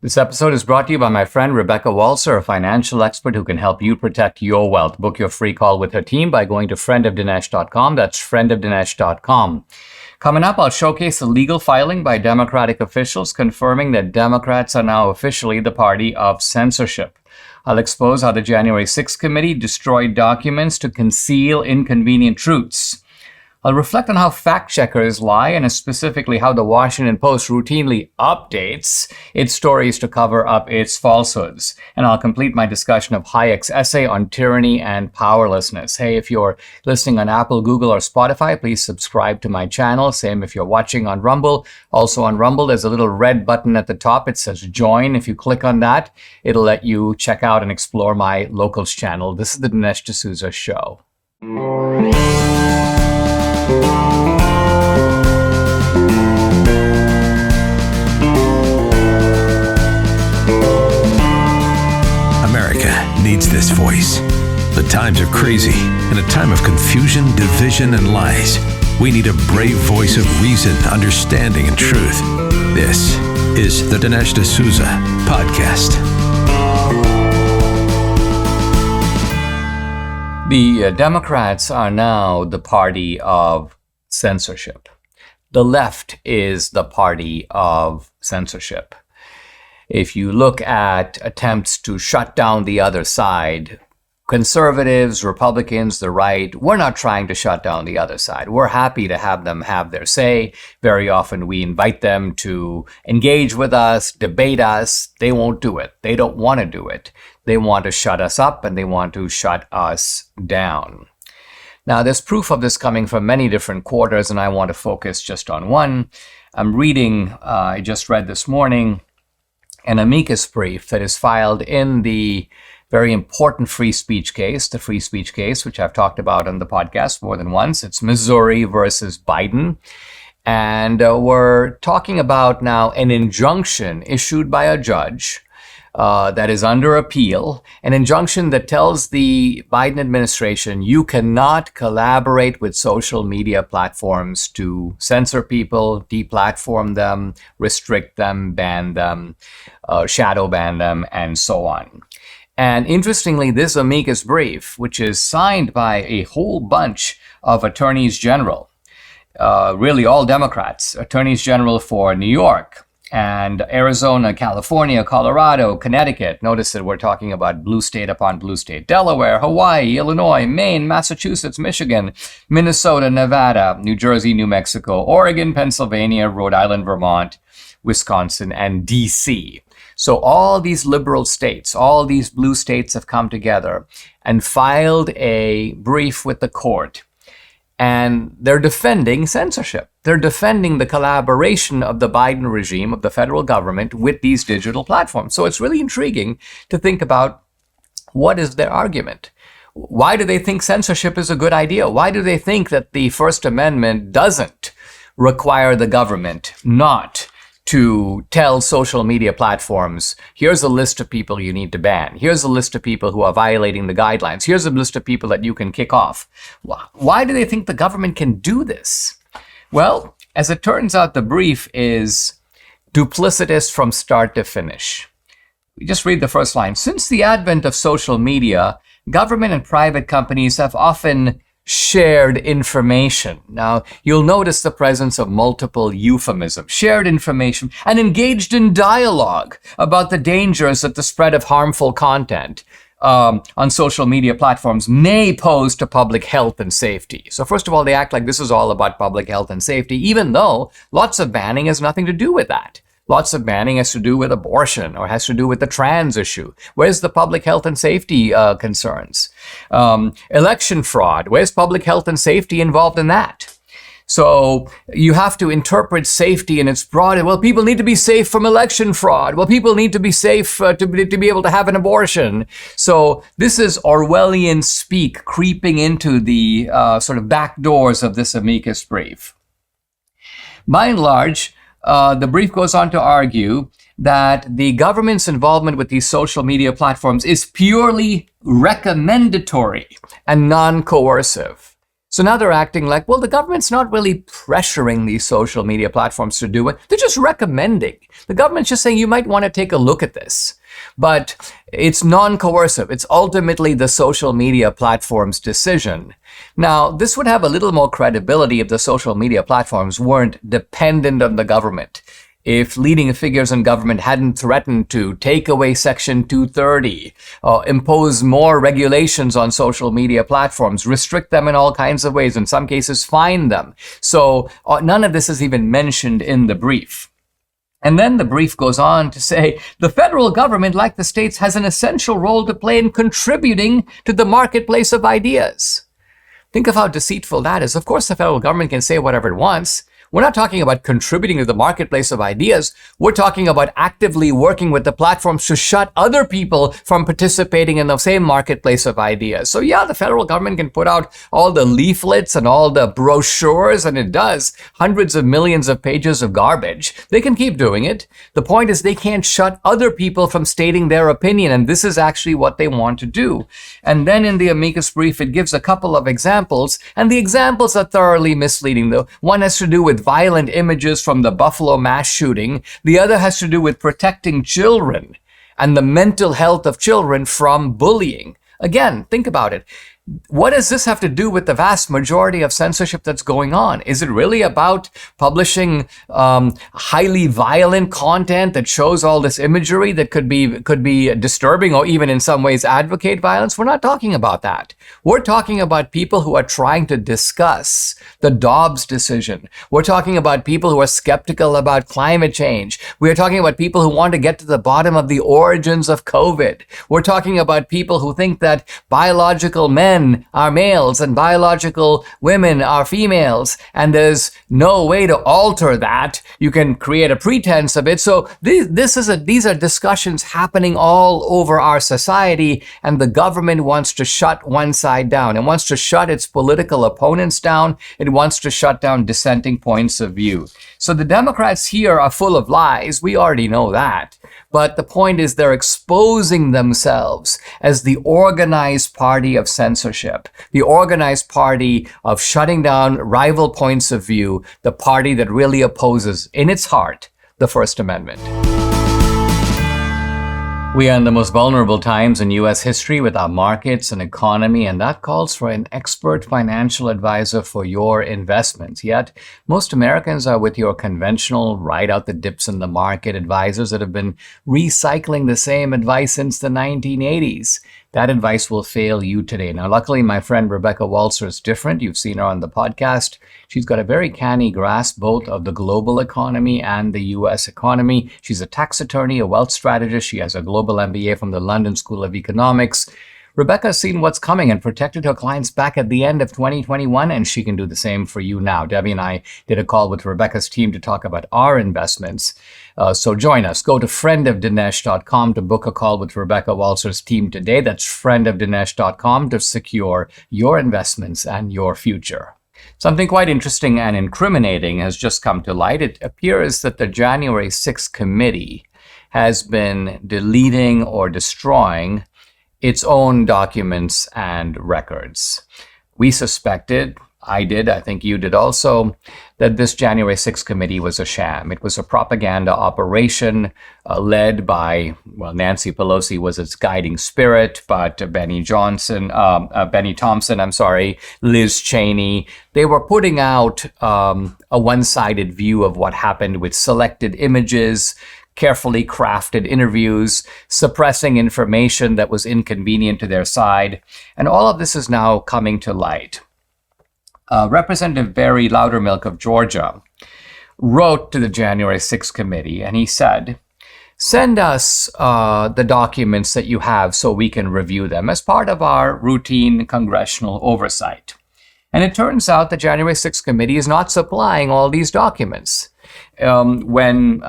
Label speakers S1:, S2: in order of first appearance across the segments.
S1: This episode is brought to you by my friend Rebecca Walser, a financial expert who can help you protect your wealth. Book your free call with her team by going to friendofdinesh.com. That's friendofdinesh.com. Coming up, I'll showcase a legal filing by Democratic officials confirming that Democrats are now officially the party of censorship. I'll expose how the January 6th committee destroyed documents to conceal inconvenient truths. I'll reflect on how fact-checkers lie and specifically how the Washington Post routinely updates its stories to cover up its falsehoods. And I'll complete my discussion of Hayek's essay on tyranny and powerlessness. Hey, if you're listening on Apple, Google, or Spotify, please subscribe to my channel. Same if you're watching on Rumble. Also on Rumble, there's a little red button at the top. It says join. If you click on that, it'll let you check out and explore my locals channel. This is the Dinesh D'Souza Show.
S2: America needs this voice. The times are crazy. In a time of confusion, division, and lies, we need a brave voice of reason, understanding, and truth. This is the Dinesh D'Souza Podcast.
S1: The Democrats are now the party of censorship. The left is the party of censorship. If you look at attempts to shut down the other side, conservatives, Republicans, the right, we're not trying to shut down the other side. We're happy to have them have their say. Very often we invite them to engage with us, debate us. They won't do it. They don't want to do it. They want to shut us up and they want to shut us down. Now, there's proof of this coming from many different quarters, and I want to focus just on one. I'm reading, I just read this morning, an amicus brief that is filed in the very important free speech case, the free speech case, which I've talked about on the podcast more than once. It's Missouri versus Biden. And we're talking about now an injunction issued by a judge that is under appeal, an injunction that tells the Biden administration you cannot collaborate with social media platforms to censor people, deplatform them, restrict them, ban them, shadow ban them, and so on. And interestingly, this amicus brief, which is signed by a whole bunch of attorneys general, really all Democrats, attorneys general for New York, and Arizona, California, Colorado, Connecticut. Notice that we're talking about blue state upon blue state. Delaware, Hawaii, Illinois, Maine, Massachusetts, Michigan, Minnesota, Nevada, New Jersey, New Mexico, Oregon, Pennsylvania, Rhode Island, Vermont, Wisconsin, and DC. So all these liberal states, all these blue states have come together and filed a brief with the court. And they're defending censorship. They're defending the collaboration of the Biden regime, of the federal government, with these digital platforms. So it's really intriguing to think about what is their argument. Why do they think censorship is a good idea? Why do they think that the First Amendment doesn't require the government not to tell social media platforms, here's a list of people you need to ban. Here's a list of people who are violating the guidelines. Here's a list of people that you can kick off. Why do they think the government can do this? Well, as it turns out, the brief is duplicitous from start to finish. We just read the first line. Since the advent of social media, government and private companies have often shared information. Now, you'll notice the presence of multiple euphemisms. Shared information and engaged in dialogue about the dangers that the spread of harmful content on social media platforms may pose to public health and safety. So first of all, they act like this is all about public health and safety, even though lots of banning has nothing to do with that. Lots of banning has to do with abortion or has to do with the trans issue. Where's the public health and safety concerns? Election fraud. Where's public health and safety involved in that? So you have to interpret safety in its broad. Well, people need to be safe from election fraud. Well, people need to be safe to be able to have an abortion. So this is Orwellian speak creeping into the sort of back doors of this amicus brief. By and large, the brief goes on to argue that the government's involvement with these social media platforms is purely recommendatory and non-coercive. So now they're acting like, well, the government's not really pressuring these social media platforms to do it. They're just recommending. The government's just saying you might want to take a look at this. But it's non-coercive. It's ultimately the social media platform's decision. Now, this would have a little more credibility if the social media platforms weren't dependent on the government. If leading figures in government hadn't threatened to take away Section 230, impose more regulations on social media platforms, restrict them in all kinds of ways, in some cases fine them. So none of this is even mentioned in the brief. And then the brief goes on to say, the federal government, like the states, has an essential role to play in contributing to the marketplace of ideas. Think of how deceitful that is. Of course, the federal government can say whatever it wants. We're not talking about contributing to the marketplace of ideas. We're talking about actively working with the platforms to shut other people from participating in the same marketplace of ideas. So yeah, the federal government can put out all the leaflets and all the brochures, and it does hundreds of millions of pages of garbage. They can keep doing it. The point is they can't shut other people from stating their opinion, and this is actually what they want to do. And then in the amicus brief, it gives a couple of examples, and the examples are thoroughly misleading. The one has to do with violent images from the Buffalo mass shooting. The other has to do with protecting children and the mental health of children from bullying. Again, think about it. What does this have to do with the vast majority of censorship that's going on? Is it really about publishing highly violent content that shows all this imagery that could be disturbing or even in some ways advocate violence? We're not talking about that. We're talking about people who are trying to discuss the Dobbs decision. We're talking about people who are skeptical about climate change. We're talking about people who want to get to the bottom of the origins of COVID. We're talking about people who think that biological men are males and biological women are females, and there's no way to alter that. You can create a pretense of it. So these are discussions happening all over our society, and the government wants to shut one side down. It wants to shut its political opponents down. It wants to shut down dissenting points of view. So the Democrats here are full of lies. We already know that. But the point is they're exposing themselves as the organized party of censorship, the organized party of shutting down rival points of view, the party that really opposes in its heart the First Amendment. We are in the most vulnerable times in U.S. history with our markets and economy, and that calls for an expert financial advisor for your investments. Yet, most Americans are with your conventional ride out the dips in the market advisors that have been recycling the same advice since the 1980s. That advice will fail you today. Now, luckily, my friend Rebecca Walser is different. You've seen her on the podcast. She's got a very canny grasp both of the global economy and the U.S. economy. She's a tax attorney, a wealth strategist. She has a global MBA from the London School of Economics. Rebecca's seen what's coming and protected her clients back at the end of 2021, and she can do the same for you now. Debbie and I did a call with Rebecca's team to talk about our investments. So join us. Go to friendofdinesh.com to book a call with Rebecca Walser's team today. That's friendofdinesh.com to secure your investments and your future. Something quite interesting and incriminating has just come to light. It appears that the January 6th committee has been deleting or destroying its own documents and records. We suspected, I did, I think you did also, that this January 6th committee was a sham. It was a propaganda operation led by, well, Nancy Pelosi was its guiding spirit, but Benny Thompson, Liz Cheney, they were putting out a one-sided view of what happened with selected images, carefully crafted interviews, suppressing information that was inconvenient to their side. And all of this is now coming to light. Representative Barry Loudermilk of Georgia wrote to the January 6th committee, and he said, send us the documents that you have so we can review them as part of our routine congressional oversight. And it turns out the January 6th committee is not supplying all these documents. When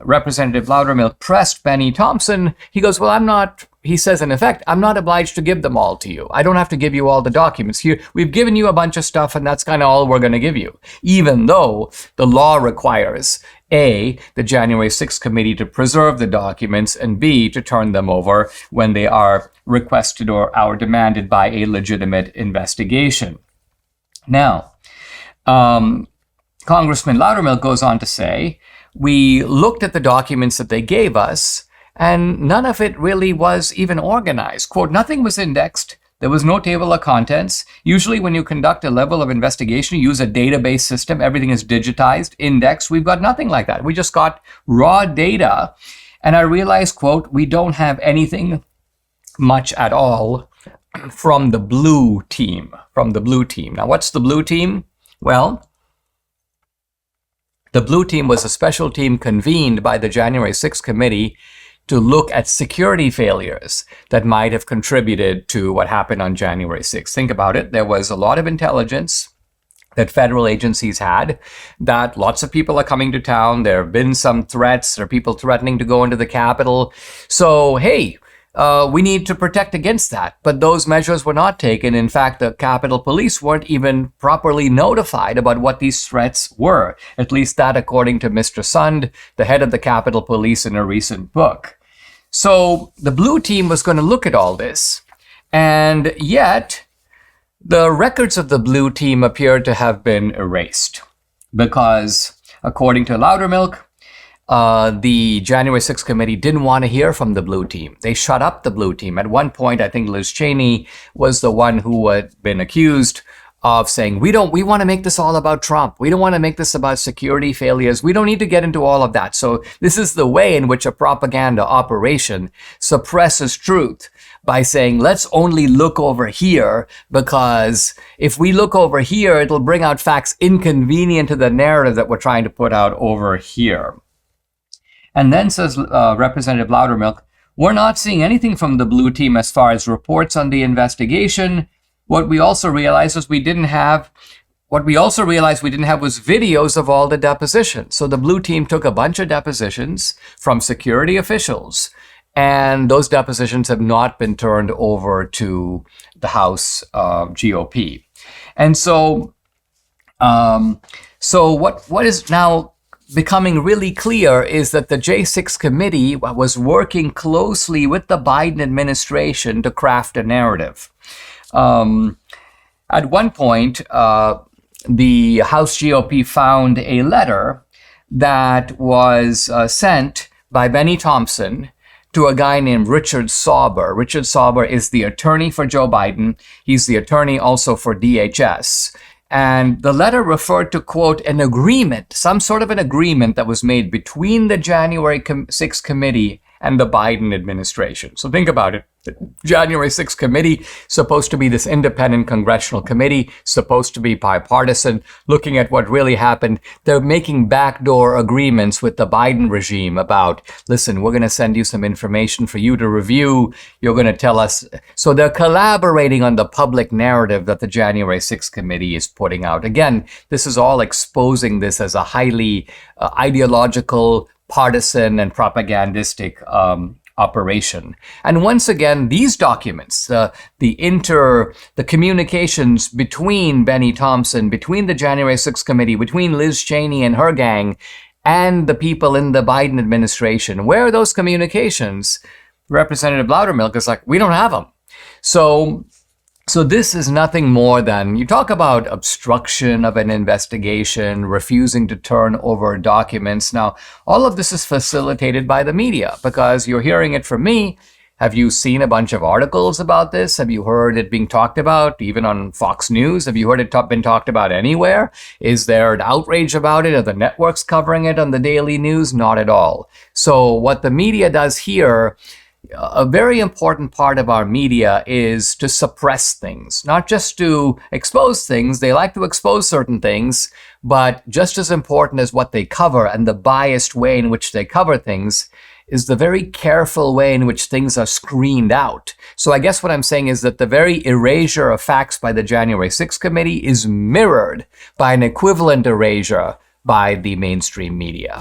S1: Representative Loudermilk pressed Benny Thompson, he goes, well, he says, in effect, I'm not obliged to give them all to you. I don't have to give you all the documents. Here, we've given you a bunch of stuff, and that's kind of all we're going to give you, even though the law requires, A, the January 6th committee to preserve the documents, and B, to turn them over when they are requested or demanded by a legitimate investigation. Now, Congressman Loudermilk goes on to say, we looked at the documents that they gave us, and none of it really was even organized. Quote, nothing was indexed. There was no table of contents. Usually when you conduct a level of investigation, you use a database system. Everything is digitized, indexed. We've got nothing like that. We just got raw data. And I realized, quote, we don't have anything much at all from the blue team. Now, what's the blue team? Well, the blue team was a special team convened by the January 6th committee to look at security failures that might have contributed to what happened on January 6th. Think about it. There was a lot of intelligence that federal agencies had, that lots of people are coming to town. There have been some threats. There are people threatening to go into the Capitol. So, hey, we need to protect against that. But those measures were not taken. In fact, the Capitol Police weren't even properly notified about what these threats were. At least that according to Mr. Sund, the head of the Capitol Police, in a recent book. So the blue team was going to look at all this. And yet, the records of the blue team appeared to have been erased. Because, according to Loudermilk, the January 6th committee didn't want to hear from the blue team. They shut up the blue team. At one point, I think Liz Cheney was the one who had been accused of saying, we want to make this all about Trump. We don't want to make this about security failures. We don't need to get into all of that. So this is the way in which a propaganda operation suppresses truth, by saying, let's only look over here, because if we look over here, it'll bring out facts inconvenient to the narrative that we're trying to put out over here. And then says Representative Loudermilk, we're not seeing anything from the blue team as far as reports on the investigation. What we also realized we didn't have was videos of all the depositions. So the blue team took a bunch of depositions from security officials, and those depositions have not been turned over to the House GOP. And so, what is now becoming really clear is that the J6 committee was working closely with the Biden administration to craft a narrative. At one point, the House GOP found a letter that was sent by Benny Thompson to a guy named Richard Sauber. Richard Sauber is the attorney for Joe Biden. He's the attorney also for DHS. And the letter referred to, quote, an agreement, some sort of an agreement that was made between the January 6th committee and the Biden administration. So think about it. The January 6th committee, supposed to be this independent congressional committee, supposed to be bipartisan, looking at what really happened. They're making backdoor agreements with the Biden regime about, listen, we're going to send you some information for you to review. You're going to tell us. So they're collaborating on the public narrative that the January 6th committee is putting out. Again, this is all exposing this as a highly ideological, partisan, and propagandistic operation. And once again, these documents, the communications between Benny Thompson, between the January 6th committee, between Liz Cheney and her gang, and the people in the Biden administration, where are those communications? Representative Loudermilk is like, we don't have them. So this is nothing more than, you talk about obstruction of an investigation, refusing to turn over documents. Now, all of this is facilitated by the media, because you're hearing it from me. Have you seen a bunch of articles about this? Have you heard it being talked about, even on Fox News? Have you heard it been talked about anywhere? Is there an outrage about it? Are the networks covering it on the daily news? Not at all. So what the media does here, a very important part of our media is to suppress things, not just to expose things. They like to expose certain things, but just as important as what they cover and the biased way in which they cover things is the very careful way in which things are screened out. So I guess what I'm saying is that the very erasure of facts by the January 6th committee is mirrored by an equivalent erasure by the mainstream media.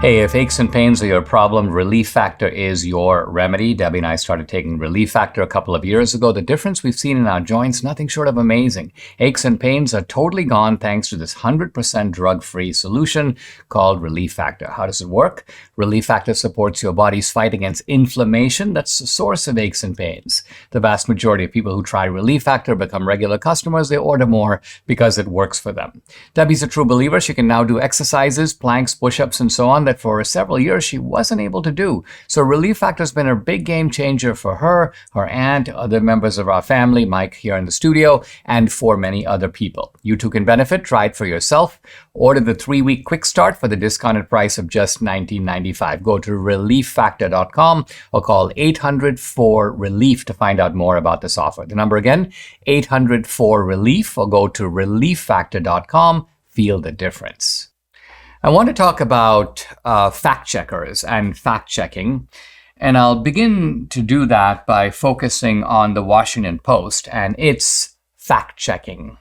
S1: Hey, if aches and pains are your problem, Relief Factor is your remedy. Debbie and I started taking Relief Factor a couple of years ago. The difference we've seen in our joints, nothing short of amazing. Aches and pains are totally gone thanks to this 100% drug-free solution called Relief Factor. How does it work? Relief Factor supports your body's fight against inflammation. That's the source of aches and pains. The vast majority of people who try Relief Factor become regular customers. They order more because it works for them. Debbie's a true believer. She can now do exercises, planks, push-ups, and so on that for several years she wasn't able to do. So Relief Factor has been a big game changer for her, her aunt, other members of our family, Mike here in the studio, and for many other people. You too can benefit. Try it for yourself. Order the 3-week quick start for the discounted price of just $19.95. Go to relieffactor.com or call 800-4-RELIEF to find out more about this offer. The number again, 800-4-RELIEF, or go to relieffactor.com. Feel the difference. I want to talk about fact checkers and fact checking, and I'll begin to do that by focusing on the Washington Post and its fact checking.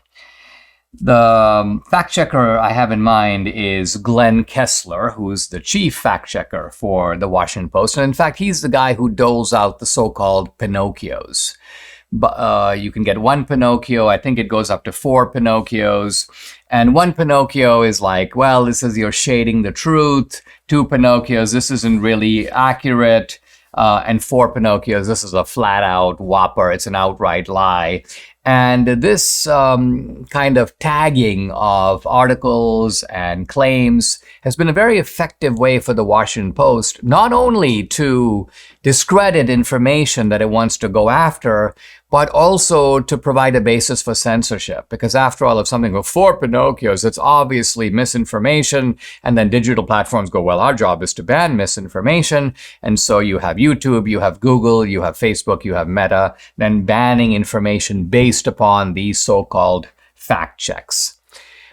S1: The fact checker I have in mind is Glenn Kessler, who's the chief fact checker for the Washington Post. And in fact, he's the guy who doles out the so-called Pinocchios. But you can get one Pinocchio. I think it goes up to 4 Pinocchios. And one Pinocchio is like, well, this is you're shading the truth. 2 Pinocchios, this isn't really accurate. And 4 Pinocchios, this is a flat-out whopper. It's an outright lie. And this kind of tagging of articles and claims has been a very effective way for the Washington Post, not only to discredit information that it wants to go after, but also to provide a basis for censorship. Because after all, if something with 4 Pinocchios, it's obviously misinformation. And then digital platforms go, well, our job is to ban misinformation. And so you have YouTube, you have Google, you have Facebook, you have Meta, then banning information based upon these so-called fact checks.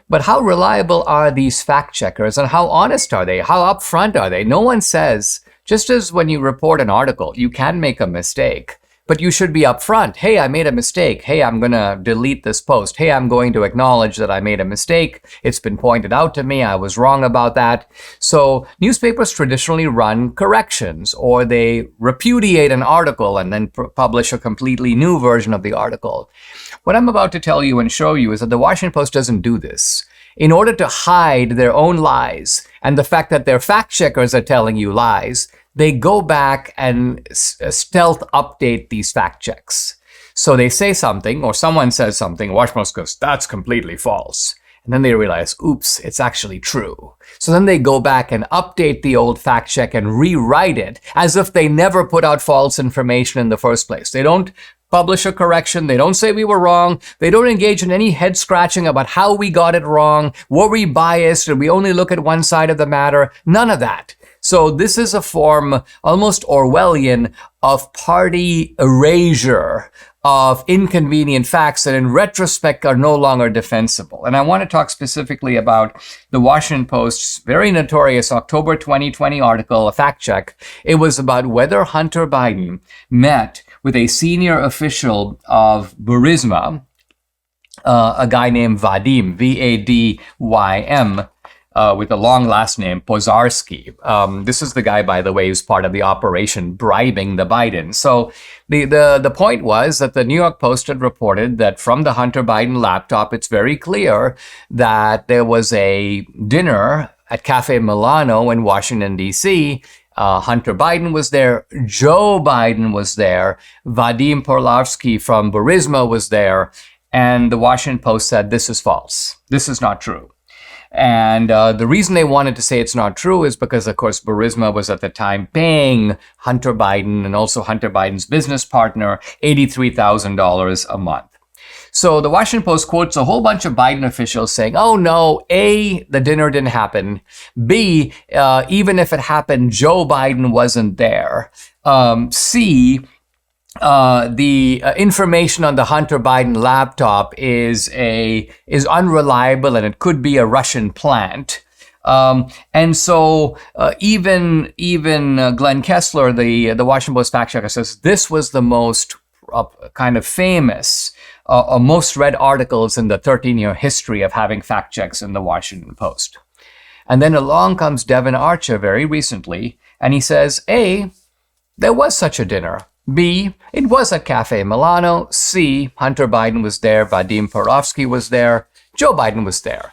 S1: But how reliable are these fact checkers, and how honest are they? How upfront are they? No one says, just as when you report an article, you can make a mistake, but you should be upfront. Hey, I made a mistake. Hey, I'm going to delete this post. Hey, I'm going to acknowledge that I made a mistake. It's been pointed out to me. I was wrong about that. So newspapers traditionally run corrections, or they repudiate an article and then publish a completely new version of the article. What I'm about to tell you and show you is that the Washington Post doesn't do this. In order to hide their own lies and the fact that their fact checkers are telling you lies, they go back and stealth update these fact checks. So they say something, or someone says something, Washington Post goes, that's completely false. And then they realize, oops, it's actually true. So then they go back and update the old fact check and rewrite it as if they never put out false information in the first place. They don't publish a correction. They don't say we were wrong. They don't engage in any head scratching about how we got it wrong. Were we biased? Did we only look at one side of the matter? None of that. So this is a form, almost Orwellian, of party erasure of inconvenient facts that in retrospect are no longer defensible. And I want to talk specifically about the Washington Post's very notorious October 2020 article, a fact check. It was about whether Hunter Biden met with a senior official of Burisma, a guy named Vadim, V-A-D-Y-M, with a long last name, Pozarski. This is the guy, by the way, who's part of the operation bribing the Biden. So the point was that the New York Post had reported that from the Hunter Biden laptop, it's very clear that there was a dinner at Cafe Milano in Washington, D.C. Hunter Biden was there. Joe Biden was there. Vadim Porlavsky from Burisma was there. And the Washington Post said, this is false. This is not true. And the reason they wanted to say it's not true is because, of course, Burisma was at the time paying Hunter Biden and also Hunter Biden's business partner $83,000 a month. So the Washington Post quotes a whole bunch of Biden officials saying, oh no, A, the dinner didn't happen. B, even if it happened, Joe Biden wasn't there. C, the information on the Hunter Biden laptop is unreliable and it could be a Russian plant. And so even Glenn Kessler, the Washington Post fact checker, says this was the most kind of famous, most read articles in the 13-year history of having fact checks in the Washington Post. And then along comes Devin Archer very recently, and he says, A, there was such a dinner. B, it was at Cafe Milano. C, Hunter Biden was there, Vadim Perovsky was there, Joe Biden was there.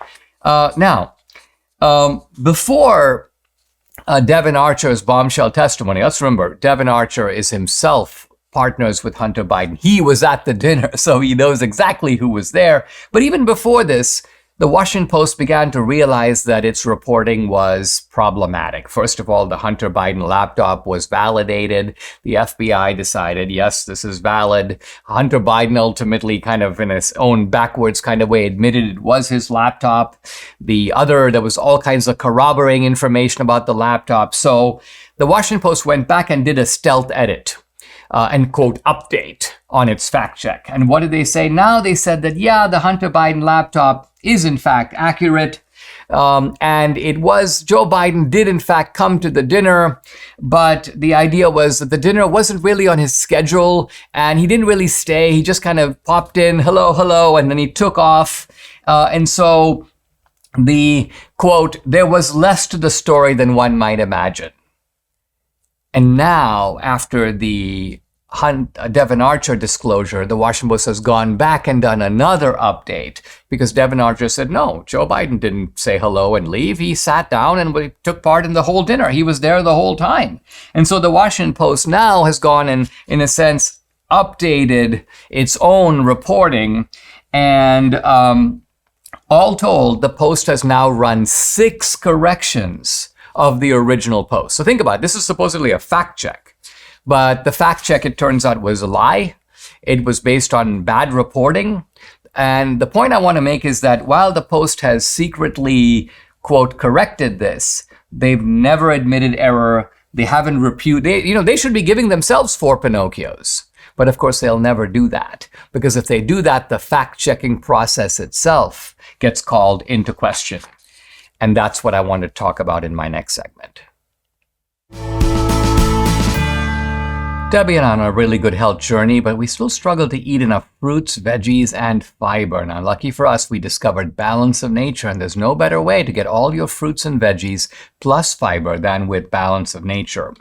S1: Before Devin Archer's bombshell testimony, let's remember, Devin Archer is himself partners with Hunter Biden. He was at the dinner, so he knows exactly who was there. But even before this, the Washington Post began to realize that its reporting was problematic. First of all, the Hunter Biden laptop was validated. The FBI decided, yes, this is valid. Hunter Biden ultimately, kind of in his own backwards kind of way, admitted it was his laptop. There was all kinds of corroborating information about the laptop. So the Washington Post went back and did a stealth edit. And quote, update on its fact check. And what did they say? Now they said that, yeah, the Hunter Biden laptop is in fact accurate. And it was, Joe Biden did in fact come to the dinner, but the idea was that the dinner wasn't really on his schedule and he didn't really stay. He just kind of popped in, hello, and then he took off. And so the quote, there was less to the story than one might imagine. And now, after the Devin Archer disclosure, the Washington Post has gone back and done another update because Devin Archer said, no, Joe Biden didn't say hello and leave. He sat down and took part in the whole dinner. He was there the whole time. And so the Washington Post now has gone and, in a sense, updated its own reporting. And all told, the Post has now run 6 corrections of the original post. So think about it. This is supposedly a fact check, but the fact check, it turns out, was a lie. It was based on bad reporting. And the point I want to make is that while the Post has secretly, quote, corrected this, they've never admitted error. They haven't they should be giving themselves 4 Pinocchios. But of course, they'll never do that, because if they do that, the fact-checking process itself gets called into question. And that's what I want to talk about in my next segment. Debbie and I are on a really good health journey, but we still struggle to eat enough fruits, veggies, and fiber. Now, lucky for us, we discovered Balance of Nature, and there's no better way to get all your fruits and veggies plus fiber than with Balance of Nature.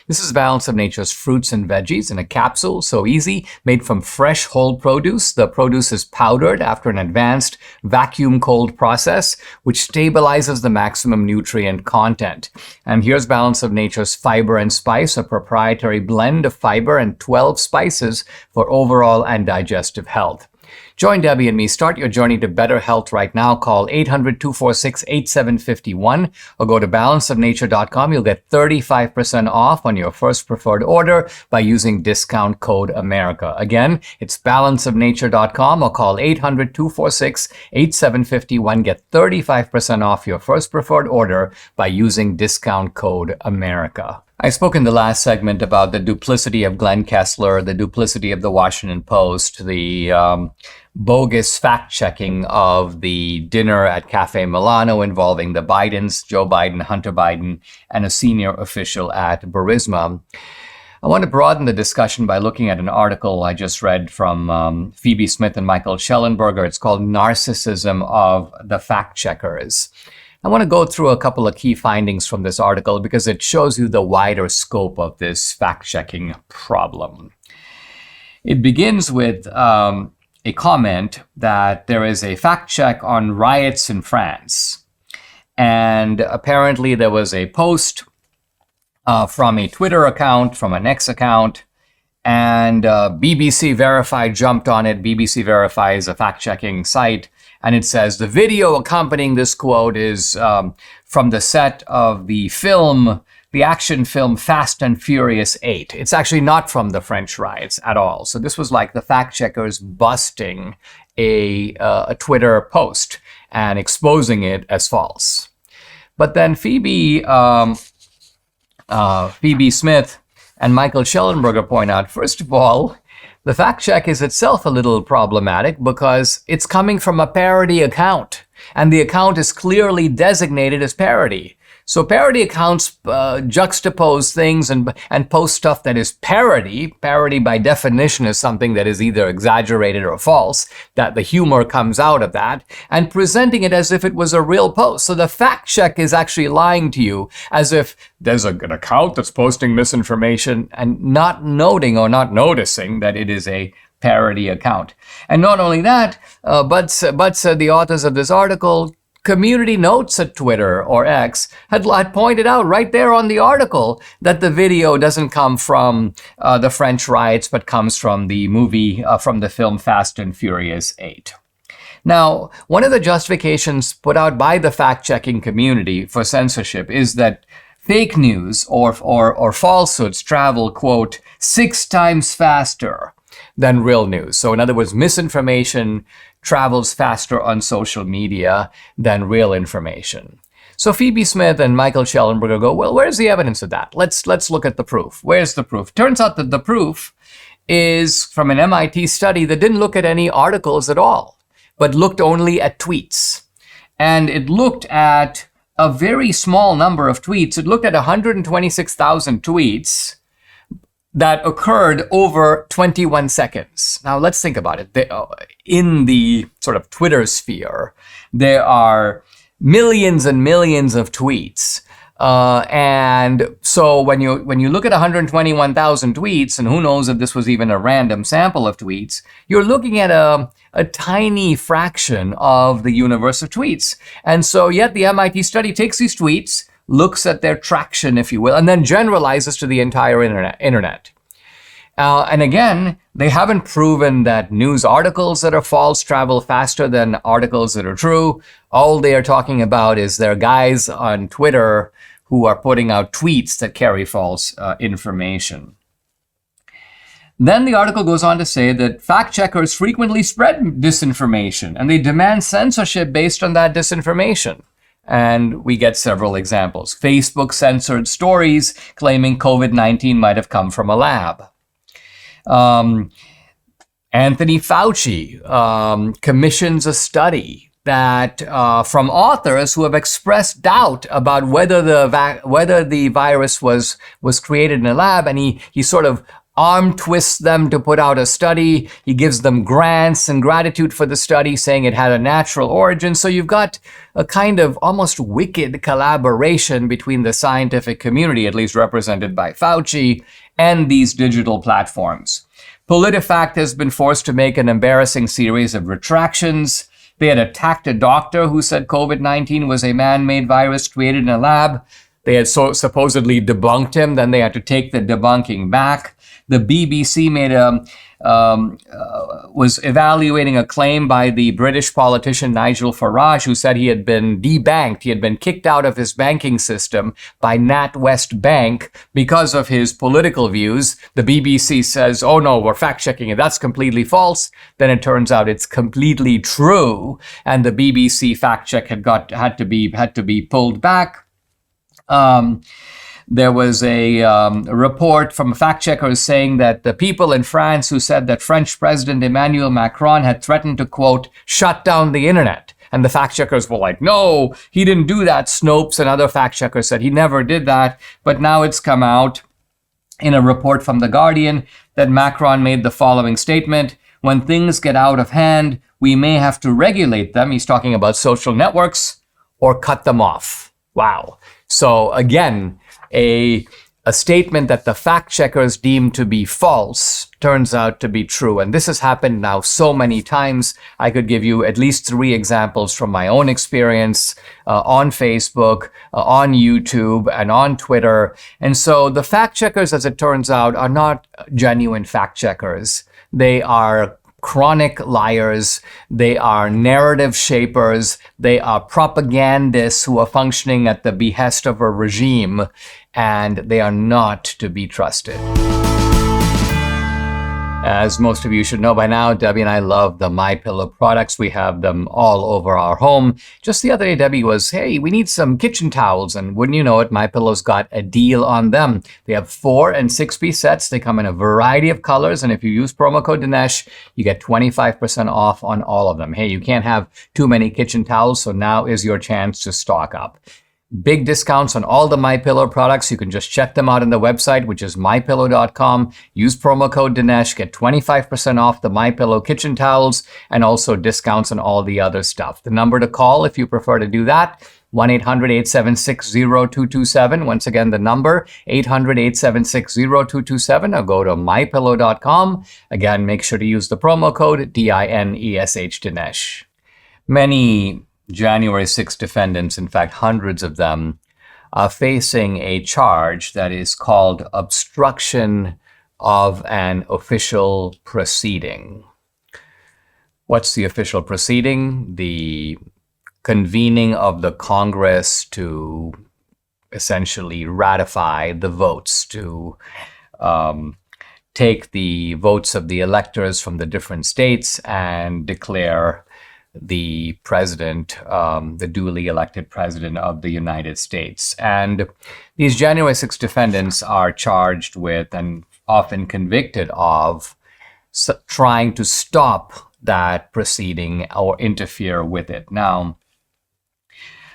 S1: This is Balance of Nature's fruits and veggies in a capsule, so easy, made from fresh whole produce. The produce is powdered after an advanced vacuum cold process, which stabilizes the maximum nutrient content. And here's Balance of Nature's Fiber and Spice, a proprietary blend of fiber and 12 spices for overall and digestive health. Join Debbie and me. Start your journey to better health right now. Call 800-246-8751 or go to balanceofnature.com. You'll get 35% off on your first preferred order by using discount code America. Again, it's balanceofnature.com or call 800-246-8751. Get 35% off your first preferred order by using discount code America. I spoke in the last segment about the duplicity of Glenn Kessler, the duplicity of the Washington Post, the bogus fact-checking of the dinner at Cafe Milano involving the Bidens, Joe Biden, Hunter Biden, and a senior official at Burisma. I want to broaden the discussion by looking at an article I just read from Phoebe Smith and Michael Schellenberger. It's called Narcissism of the Fact-Checkers. I want to go through a couple of key findings from this article because it shows you the wider scope of this fact-checking problem. It begins with a comment that there is a fact-check on riots in France. And apparently there was a post from a Twitter account, from an X account, and BBC Verify jumped on it. BBC Verify is a fact-checking site. And it says, the video accompanying this quote is from the set of the action film Fast and Furious 8. It's actually not from the French riots at all. So this was like the fact checkers busting a Twitter post and exposing it as false. But then Phoebe Smith and Michael Schellenberger point out, first of all, the fact check is itself a little problematic because it's coming from a parody account, and the account is clearly designated as parody. So parody accounts juxtapose things and post stuff that is parody. Parody by definition is something that is either exaggerated or false, that the humor comes out of that, and presenting it as if it was a real post. So the fact check is actually lying to you as if there's an account that's posting misinformation and not noting or not noticing that it is a parody account. And not only that, but the authors of this article, community notes at Twitter or X had pointed out right there on the article that the video doesn't come from the French riots, but comes from the movie, from the film Fast and Furious 8. Now, one of the justifications put out by the fact-checking community for censorship is that fake news or falsehoods travel, quote, 6 times faster than real news. So in other words, misinformation travels faster on social media than real information. So Phoebe Smith and Michael Schellenberger go, well, where's the evidence of that? Let's look at the proof. Where's the proof? Turns out that the proof is from an MIT study that didn't look at any articles at all, but looked only at tweets. And it looked at a very small number of tweets. It looked at 126,000 tweets that occurred over 21 seconds. Now let's think about it. In the sort of Twitter sphere, there are millions and millions of tweets. And so when you look at 121,000 tweets, and who knows if this was even a random sample of tweets, you're looking at a tiny fraction of the universe of tweets. And so yet the MIT study takes these tweets, looks at their traction, if you will, and then generalizes to the entire internet. And again, they haven't proven that news articles that are false travel faster than articles that are true. All they are talking about is there are guys on Twitter who are putting out tweets that carry false information. Then the article goes on to say that fact checkers frequently spread disinformation and they demand censorship based on that disinformation. And we get several examples. Facebook censored stories claiming COVID-19 might have come from a lab. Anthony Fauci commissions a study that from authors who have expressed doubt about whether the virus was created in a lab, and he sort of arm twists them to put out a study. He gives them grants and gratitude for the study, saying it had a natural origin. So you've got a kind of almost wicked collaboration between the scientific community, at least represented by Fauci, and these digital platforms. PolitiFact has been forced to make an embarrassing series of retractions. They had attacked a doctor who said COVID-19 was a man-made virus created in a lab. They had supposedly debunked him. Then they had to take the debunking back. The BBC was evaluating a claim by the British politician Nigel Farage, who said he had been debanked. He had been kicked out of his banking system by NatWest Bank because of his political views. The BBC says, oh no, we're fact-checking it. That's completely false. Then it turns out it's completely true. And the BBC fact-check had to be pulled back. There was a report from fact-checkers saying that the people in France who said that French President Emmanuel Macron had threatened to, quote, shut down the internet. And the fact-checkers were like, no, he didn't do that. Snopes and other fact-checkers said he never did that. But now it's come out in a report from The Guardian that Macron made the following statement: when things get out of hand, we may have to regulate them. He's talking about social networks, or cut them off. Wow. So again, a statement that the fact checkers deem to be false turns out to be true. And this has happened now so many times. I could give you at least 3 examples from my own experience on Facebook, on YouTube, and on Twitter. And so the fact checkers, as it turns out, are not genuine fact checkers. They are chronic liars. They are narrative shapers. They are propagandists who are functioning at the behest of a regime, and they are not to be trusted. As most of you should know by now, Debbie and I love the MyPillow products. We have them all over our home. Just the other day, Debbie was, hey, we need some kitchen towels. And wouldn't you know it, MyPillow's got a deal on them. They have 4- and 6-piece sets. They come in a variety of colors. And if you use promo code Dinesh, you get 25% off on all of them. Hey, you can't have too many kitchen towels, so now is your chance to stock up. Big discounts on all the MyPillow products. You can just check them out on the website, which is mypillow.com. Use promo code Dinesh, get 25% off the MyPillow kitchen towels, and also discounts on all the other stuff. The number to call if you prefer to do that, 1-800-876-0227. Once again, the number, 800-876-0227, or go to mypillow.com. Again, make sure to use the promo code DINESH Dinesh. Many January 6 defendants, in fact, hundreds of them, are facing a charge that is called obstruction of an official proceeding. What's the official proceeding? The convening of the Congress to essentially ratify the votes, to take the votes of the electors from the different states and declare the president, the duly elected president of the United States. And these January 6 defendants are charged with and often convicted of trying to stop that proceeding or interfere with it. Now,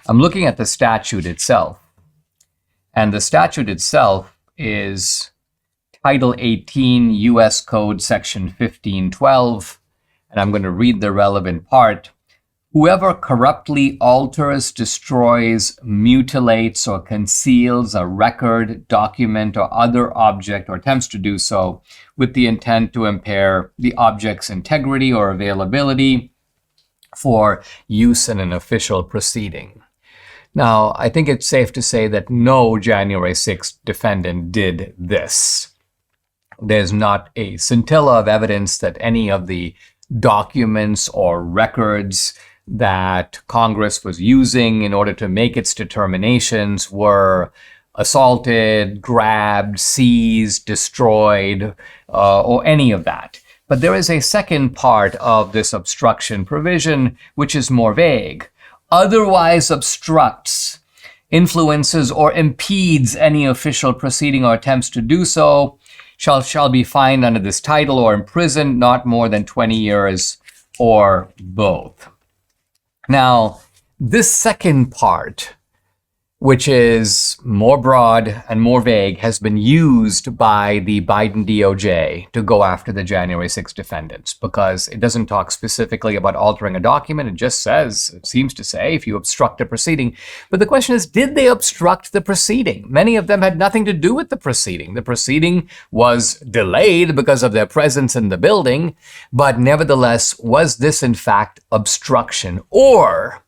S1: I'm looking at the statute itself, and the statute itself is Title 18 U.S. Code Section 1512, and I'm going to read the relevant part. Whoever corruptly alters, destroys, mutilates, or conceals a record, document, or other object, or attempts to do so with the intent to impair the object's integrity or availability for use in an official proceeding. Now, I think it's safe to say that no January 6th defendant did this. There's not a scintilla of evidence that any of the documents or records that Congress was using in order to make its determinations were assaulted, grabbed, seized, destroyed, or any of that. But there is a second part of this obstruction provision, which is more vague. Otherwise obstructs, influences, or impedes any official proceeding or attempts to do so shall be fined under this title or imprisoned not more than 20 years or both. Now, this second part, which is more broad and more vague, has been used by the Biden DOJ to go after the January 6 defendants, because it doesn't talk specifically about altering a document. It just says, it seems to say, if you obstruct a proceeding. But the question is, did they obstruct the proceeding? Many of them had nothing to do with the proceeding. The proceeding was delayed because of their presence in the building, but nevertheless, was this in fact obstruction? Or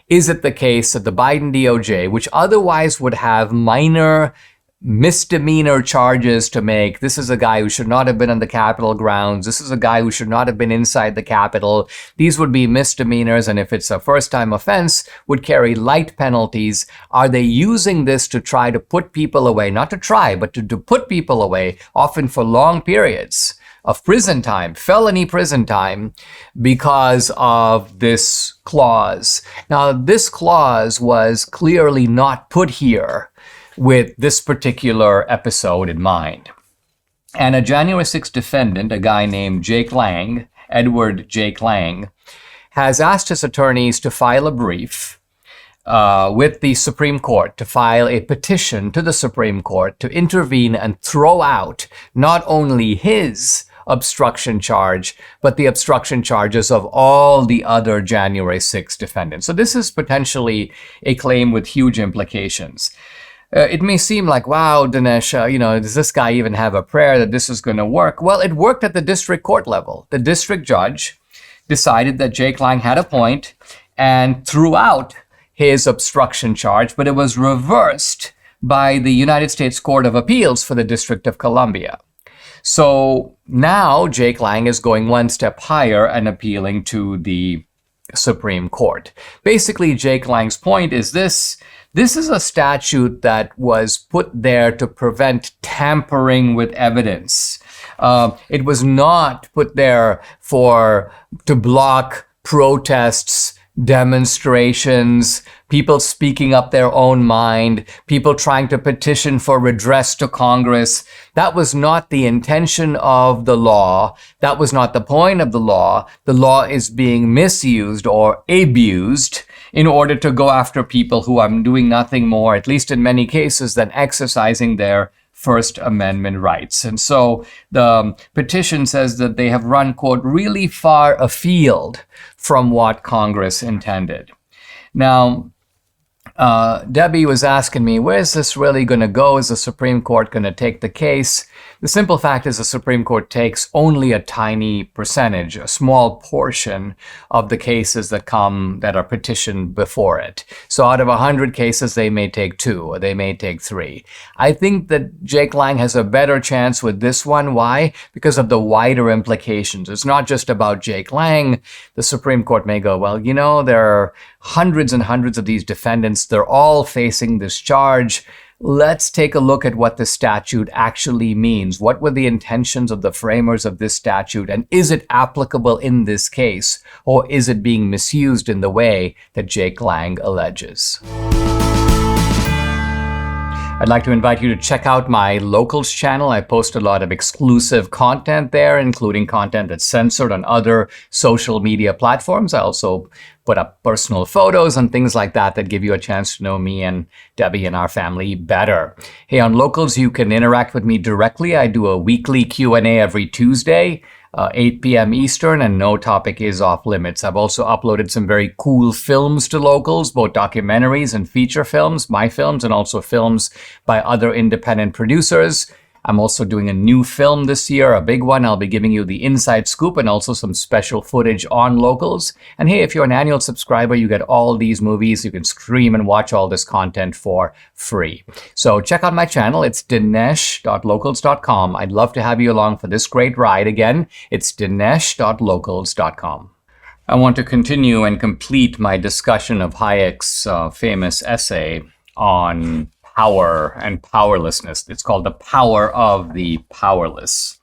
S1: is it the case that the Biden DOJ, which otherwise would have minor misdemeanor charges to make, this is a guy who should not have been on the Capitol grounds, this is a guy who should not have been inside the Capitol, these would be misdemeanors, and if it's a first-time offense, would carry light penalties. Are they using this to try to put people away? Not to try, but to put people away, often for long periods of prison time, felony prison time, because of this clause. Now, this clause was clearly not put here with this particular episode in mind. And a January 6th defendant, a guy named Edward Jake Lang, has asked his attorneys to file a brief with the Supreme Court, to file a petition to the Supreme Court to intervene and throw out not only his obstruction charge, but the obstruction charges of all the other January 6 defendants. So this is potentially a claim with huge implications. It may seem like, wow, Dinesh, does this guy even have a prayer that this is going to work? Well, it worked at the district court level. The district judge decided that Jake Lang had a point and threw out his obstruction charge, but it was reversed by the United States Court of Appeals for the District of Columbia. So now Jake Lang is going one step higher and appealing to the Supreme Court. Basically, Jake Lang's point is this is a statute that was put there to prevent tampering with evidence. It was not put there to block protests, demonstrations, people speaking up their own mind, people trying to petition for redress to Congress. That was not the intention of the law. That was not the point of the law. The law is being misused or abused in order to go after people who are doing nothing more, at least in many cases, than exercising their First Amendment rights. And so the petition says that they have run, quote, really far afield from what Congress intended. Now, Debbie was asking me, where's this really going to go? Is the Supreme Court going to take the case? The simple fact is the Supreme Court takes only a tiny percentage, a small portion of the cases that are petitioned before it. So out of 100 cases, they may take 2 or they may take 3. I think that Jake Lang has a better chance with this one. Why? Because of the wider implications. It's not just about Jake Lang. The Supreme Court may go, well, there are hundreds and hundreds of these defendants. They're all facing this charge. Let's take a look at what the statute actually means. What were the intentions of the framers of this statute? And is it applicable in this case? Or is it being misused in the way that Jake Lang alleges? I'd like to invite you to check out my Locals channel. I post a lot of exclusive content there, including content that's censored on other social media platforms. I also put up personal photos and things like that give you a chance to know me and Debbie and our family better. Hey, on Locals, you can interact with me directly. I do a weekly Q&A every Tuesday, 8 p.m. Eastern, and no topic is off limits. I've also uploaded some very cool films to Locals, both documentaries and feature films, my films, and also films by other independent producers. I'm also doing a new film this year, a big one. I'll be giving you the inside scoop and also some special footage on Locals. And hey, if you're an annual subscriber, you get all these movies. You can stream and watch all this content for free. So check out my channel. It's dinesh.locals.com. I'd love to have you along for this great ride. Again, it's dinesh.locals.com. I want to continue and complete my discussion of Hayek's famous essay on power and powerlessness. It's called The Power of the Powerless.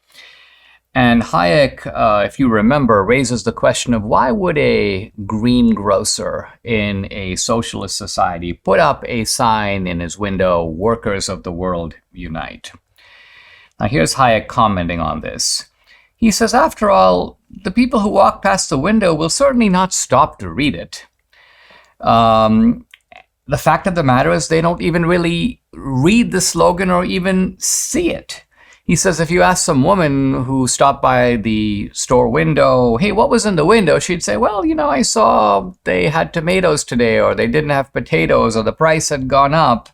S1: And Hayek, if you remember, raises the question of why would a greengrocer in a socialist society put up a sign in his window, "Workers of the world unite"? Now here's Hayek commenting on this. He says, after all, the people who walk past the window will certainly not stop to read it. The fact of the matter is they don't even really read the slogan or even see it. He says if you ask some woman who stopped by the store window, hey, what was in the window? She'd say, well, I saw they had tomatoes today, or they didn't have potatoes, or the price had gone up.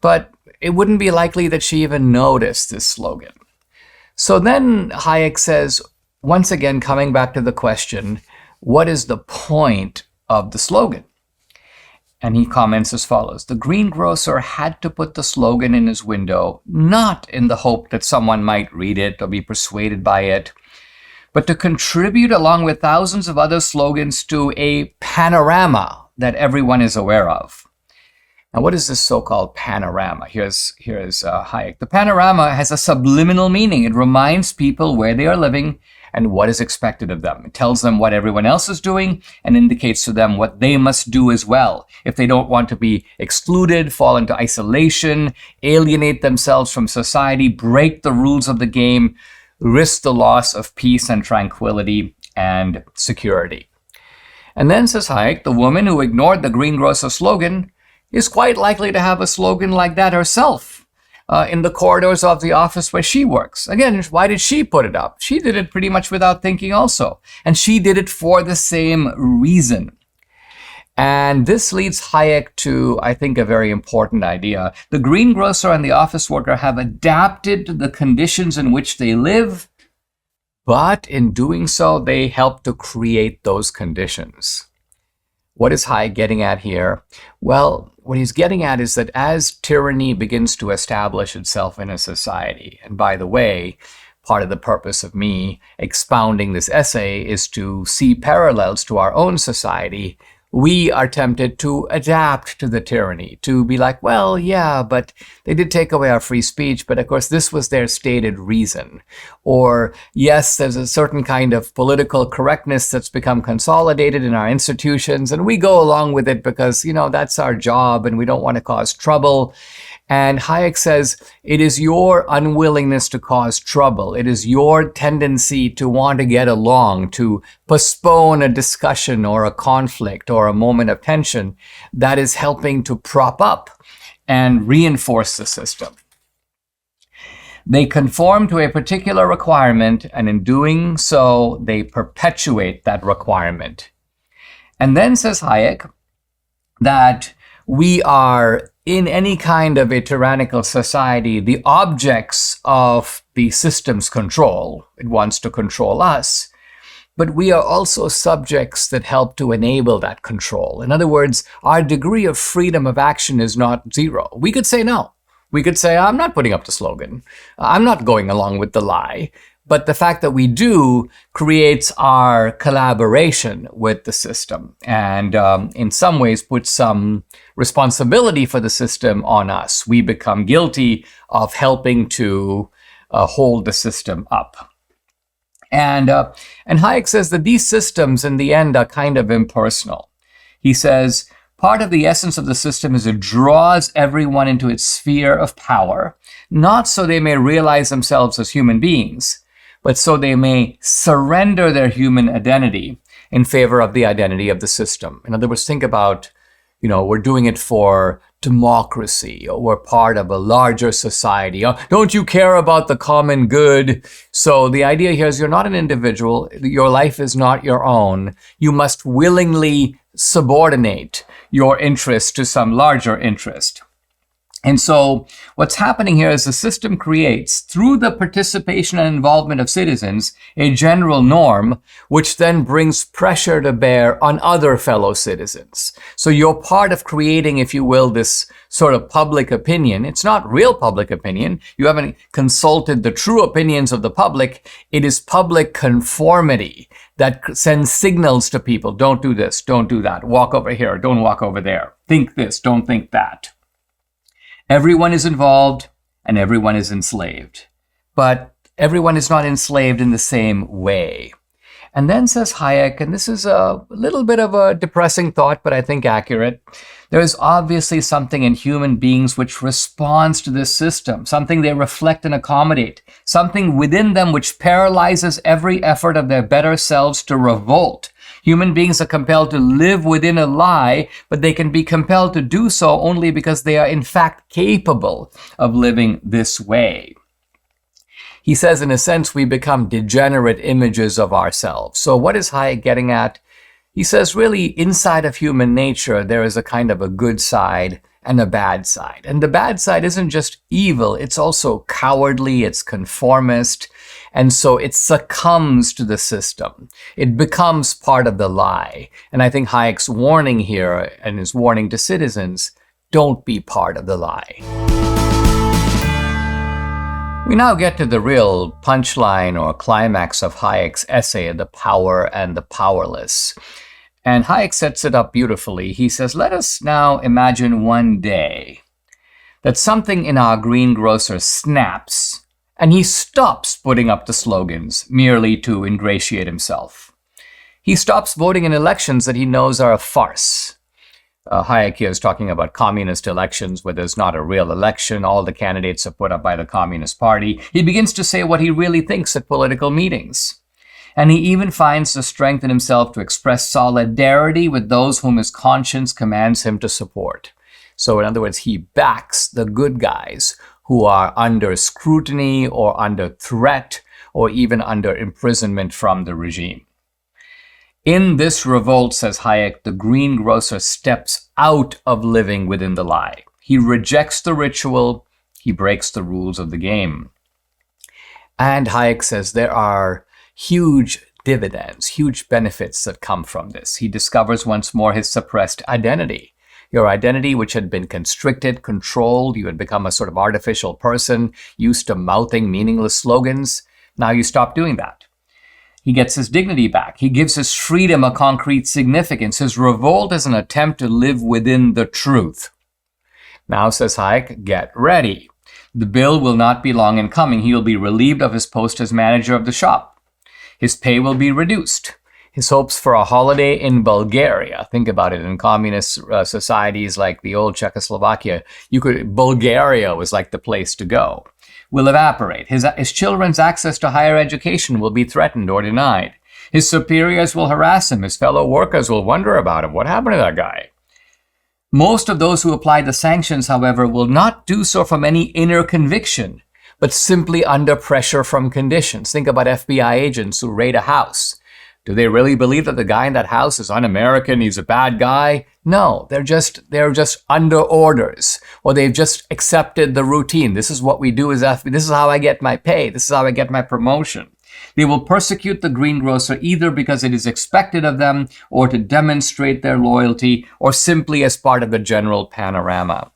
S1: But it wouldn't be likely that she even noticed this slogan. So then Hayek says, once again, coming back to the question, what is the point of the slogan? And he comments as follows. The greengrocer had to put the slogan in his window, not in the hope that someone might read it or be persuaded by it, but to contribute along with thousands of other slogans to a panorama that everyone is aware of. Now, what is this so-called panorama? Here's Hayek. The panorama has a subliminal meaning. It reminds people where they are living and what is expected of them. It tells them what everyone else is doing and indicates to them what they must do as well. If they don't want to be excluded, fall into isolation, alienate themselves from society, break the rules of the game, risk the loss of peace and tranquility and security. And then, says Hayek, the woman who ignored the greengrocer slogan is quite likely to have a slogan like that herself in the corridors of the office where she works. Again, why did she put it up? She did it pretty much without thinking also. And she did it for the same reason. And this leads Hayek to, I think, a very important idea. The greengrocer and the office worker have adapted to the conditions in which they live, but in doing so, they help to create those conditions. What is Hayek getting at here? Well, what he's getting at is that as tyranny begins to establish itself in a society, and by the way, part of the purpose of me expounding this essay is to see parallels to our own society. we are tempted to adapt to the tyranny, to be like, well, yeah, but they did take away our free speech, but of course this was their stated reason. Or, yes, there's a certain kind of political correctness that's become consolidated in our institutions, and we go along with it because, that's our job and we don't want to cause trouble. And Hayek says, it is your unwillingness to cause trouble. It is your tendency to want to get along, to postpone a discussion or a conflict or a moment of tension that is helping to prop up and reinforce the system. They conform to a particular requirement, and in doing so, they perpetuate that requirement. And then says Hayek that we are, in any kind of a tyrannical society, the objects of the system's control. It wants to control us, but we are also subjects that help to enable that control. In other words, our degree of freedom of action is not zero. We could say no. We could say, I'm not putting up the slogan. I'm not going along with the lie. But the fact that we do creates our collaboration with the system and in some ways puts some responsibility for the system on us. We become guilty of helping to hold the system up. And Hayek says that these systems in the end are kind of impersonal. He says, part of the essence of the system is it draws everyone into its sphere of power, not so they may realize themselves as human beings, but so they may surrender their human identity in favor of the identity of the system. In other words, think about, we're doing it for democracy, or we're part of a larger society. Don't you care about the common good? So the idea here is you're not an individual. Your life is not your own. You must willingly subordinate your interest to some larger interest. And so what's happening here is the system creates, through the participation and involvement of citizens, a general norm, which then brings pressure to bear on other fellow citizens. So you're part of creating, if you will, this sort of public opinion. It's not real public opinion. You haven't consulted the true opinions of the public. It is public conformity that sends signals to people. Don't do this, don't do that. Walk over here, don't walk over there. Think this, don't think that. Everyone is involved and everyone is enslaved, but everyone is not enslaved in the same way. And then says Hayek, and this is a little bit of a depressing thought, but I think accurate, there is obviously something in human beings which responds to this system, something they reflect and accommodate, something within them which paralyzes every effort of their better selves to revolt. Human beings are compelled to live within a lie, but they can be compelled to do so only because they are in fact capable of living this way. He says, in a sense, we become degenerate images of ourselves. So what is Hayek getting at? He says, really, inside of human nature, there is a kind of a good side and a bad side. And the bad side isn't just evil, it's also cowardly, it's conformist, and so it succumbs to the system. It becomes part of the lie. And I think Hayek's warning here, and his warning to citizens, don't be part of the lie. We now get to the real punchline or climax of Hayek's essay, The Power and the Powerless. And Hayek sets it up beautifully. He says, let us now imagine one day that something in our greengrocer snaps and he stops putting up the slogans merely to ingratiate himself. He stops voting in elections that he knows are a farce. Hayek here is talking about communist elections where there's not a real election. All the candidates are put up by the Communist Party. He begins to say what he really thinks at political meetings. And he even finds the strength in himself to express solidarity with those whom his conscience commands him to support. So in other words, he backs the good guys who are under scrutiny or under threat or even under imprisonment from the regime. In this revolt, says Hayek, the greengrocer steps out of living within the lie. He rejects the ritual. He breaks the rules of the game. And Hayek says there are huge dividends, huge benefits that come from this. He discovers once more his suppressed identity. Your identity, which had been constricted, controlled, you had become a sort of artificial person, used to mouthing meaningless slogans. Now you stop doing that. He gets his dignity back. He gives his freedom a concrete significance. His revolt is an attempt to live within the truth. Now, says Hayek, get ready. The bill will not be long in coming. He will be relieved of his post as manager of the shop. His pay will be reduced. His hopes for a holiday in Bulgaria, think about it, in communist societies like the old Czechoslovakia, Bulgaria was like the place to go, will evaporate. His children's access to higher education will be threatened or denied. His superiors will harass him. His fellow workers will wonder about him. What happened to that guy? Most of those who apply the sanctions, however, will not do so from any inner conviction, but simply under pressure from conditions. Think about FBI agents who raid a house. Do they really believe that the guy in that house is un-American, he's a bad guy? No, they're just under orders, or they've just accepted the routine. This is what we do as FBI. This is how I get my pay. This is how I get my promotion. They will persecute the greengrocer either because it is expected of them, or to demonstrate their loyalty, or simply as part of the general panorama.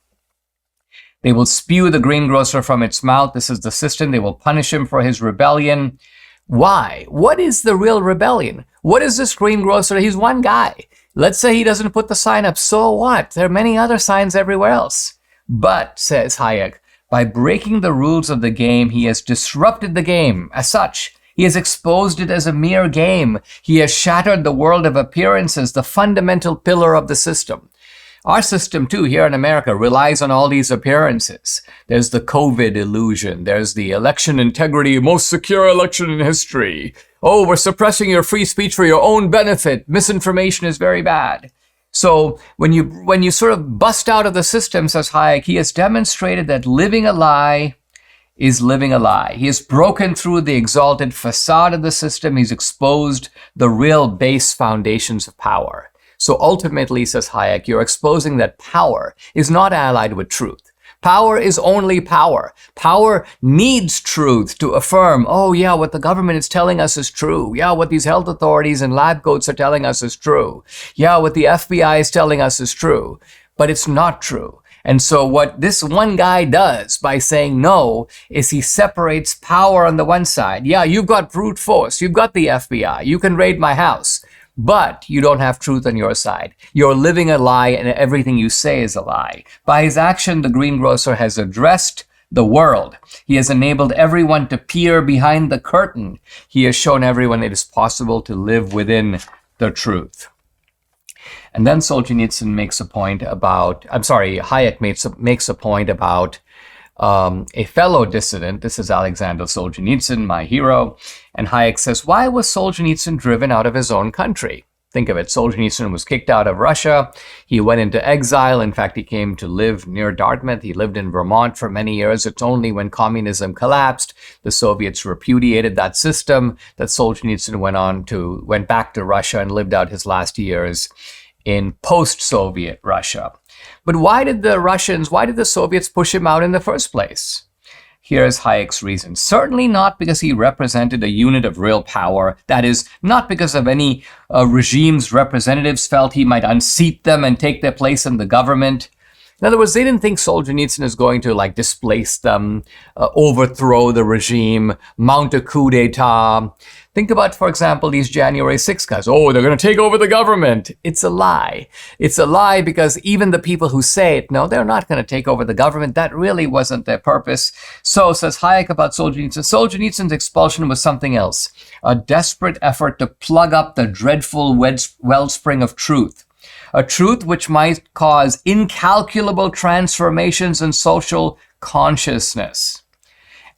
S1: They will spew the greengrocer from its mouth. This is the system. They will punish him for his rebellion. Why? What is the real rebellion? What is this greengrocer? He's one guy. Let's say he doesn't put the sign up. So what? There are many other signs everywhere else. But, says Hayek, by breaking the rules of the game, he has disrupted the game. As such, he has exposed it as a mere game. He has shattered the world of appearances, the fundamental pillar of the system. Our system, too, here in America, relies on all these appearances. There's the COVID illusion. There's the election integrity, most secure election in history. Oh, we're suppressing your free speech for your own benefit. Misinformation is very bad. So when you sort of bust out of the system, says Hayek, he has demonstrated that living a lie is living a lie. He has broken through the exalted facade of the system. He's exposed the real base foundations of power. So ultimately, says Hayek, you're exposing that power is not allied with truth. Power is only power. Power needs truth to affirm, oh yeah, what the government is telling us is true. Yeah, what these health authorities and lab coats are telling us is true. Yeah, what the FBI is telling us is true. But it's not true. And so what this one guy does by saying no is he separates power on the one side. Yeah, you've got brute force. You've got the FBI. You can raid my house. But you don't have truth on your side. You're living a lie, and everything you say is a lie. By his action, the greengrocer has addressed the world. He has enabled everyone to peer behind the curtain. He has shown everyone it is possible to live within the truth. And then Solzhenitsyn makes a point about, Hayek makes a point about a fellow dissident. This is Alexander Solzhenitsyn, my hero. And Hayek says, why was Solzhenitsyn driven out of his own country? Think of it. Solzhenitsyn was kicked out of Russia. He went into exile. In fact, he came to live near Dartmouth. He lived in Vermont for many years. It's only when communism collapsed, the Soviets repudiated that system, that Solzhenitsyn went back to Russia and lived out his last years in post-Soviet Russia. But why did the Soviets push him out in the first place? Here's Hayek's reason. Certainly not because he represented a unit of real power. That is, not because of any regime's representatives felt he might unseat them and take their place in the government. In other words, they didn't think Solzhenitsyn is going to displace them, overthrow the regime, mount a coup d'etat. Think about, for example, these January 6th guys. Oh, they're going to take over the government. It's a lie. It's a lie because even the people who say it, no, they're not going to take over the government. That really wasn't their purpose. So, says Hayek about Solzhenitsyn, Solzhenitsyn's expulsion was something else. A desperate effort to plug up the dreadful wellspring of truth. A truth which might cause incalculable transformations in social consciousness.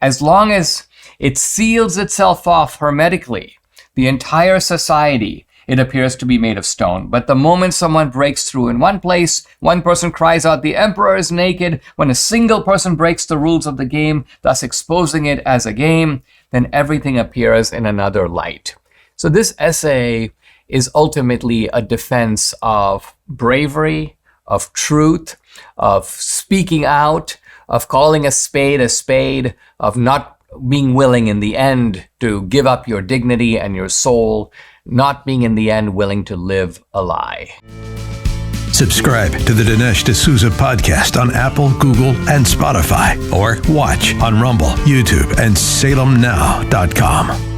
S1: As long as it seals itself off hermetically, the entire society, it appears to be made of stone. But the moment someone breaks through in one place, one person cries out, "The emperor is naked." When a single person breaks the rules of the game, thus exposing it as a game, then everything appears in another light. So this essay is ultimately a defense of bravery, of truth, of speaking out, of calling a spade, of not being willing in the end to give up your dignity and your soul, not being in the end willing to live a lie.
S2: Subscribe to the Dinesh D'Souza podcast on Apple, Google, and Spotify, or watch on Rumble, YouTube, and SalemNow.com.